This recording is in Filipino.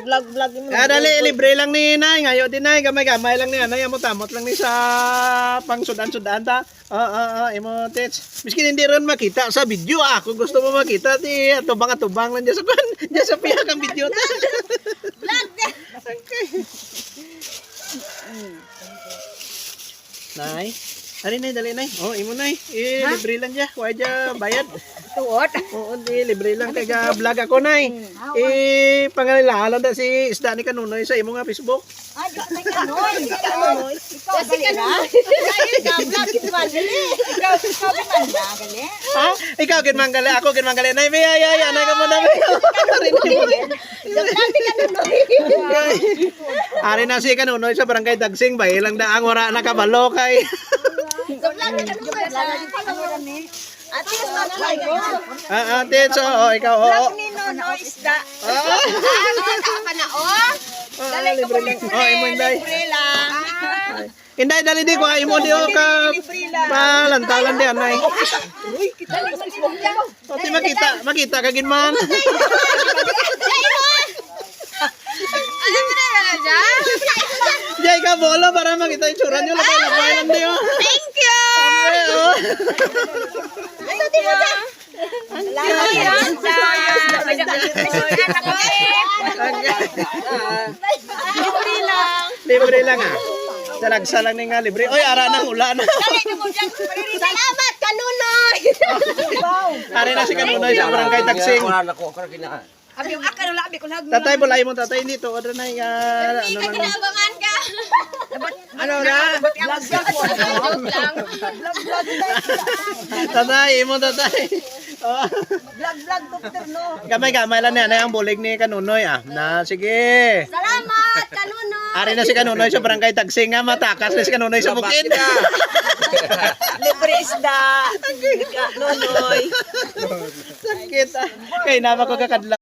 Vlog mo. Dali, libre lang ni Nay. Ngayon din Nay, gamay-gamay lang ni Nay. Amot-amot lang ni sa pang sudan-sudan ta. Imo tits. Miskin hindi ron makita sa video Kung gusto mo makita, ti tubang-tubang lang diyan sa pan. Diyan sa piyak ang video ta. Vlog. Okay. Nay. Ari Nay, dali Nay. Imo Nay. Libre lang diya. Wa diya bayad. Tuot. Oo, di libre lang kay vlog ako Nay. Pangalilahalan da si isda ni Kanunoy sa imo nga Facebook. Di ka na kanoy. Ikaw, si kanoy. Ikaw, vlog ito ba? Ikaw, gimanda, gali. Ha? Ikaw gid manggali, ako gid manggali. Nay, anay ka mo na. Vlog ni kanoy. Ari na si Kanunoy sa barangay Dagsing ba ilang daang wala nakabalo kay. Vlog ni kanoy. Ate, subscribe mo. Ate, ikaw Vlog ni Nono isda. Apa na Dali ko libre lang. Imo Inday. libre lang. Inday dali di ko imo di ka palantalan di anay. Dali sa Facebook niya. Pati makita kagin man. Alam mo na yan dyan? Jay ka bolo para makita yung tsura nyo lapay lang di Thank you! Thank you! Salamat yan Libre lang. Libre lang Salagsa lang ni nga libre. Oy, ara nang ulan. Salamat, Kanunoy! Ari na si Kanunoy sa barangay Dagsing. Abi yung akar wala abi ko lag. Tatay bulay mo tatay dito. Ano na ano lang. Kinabangan ka. Ano na? Joke lang. Tatay, imo tatay. Vlog doctor no. Gamay-gamay lang yan ang bulig ni Kanunoy Na sige. Salamat, Kanunoy. Ari na si Kanunoy sa barangay Dagsing nga matakas na si Kanunoy sa bukid. Libre isda. Nonoy. Sakit Kay nama ko kakadla.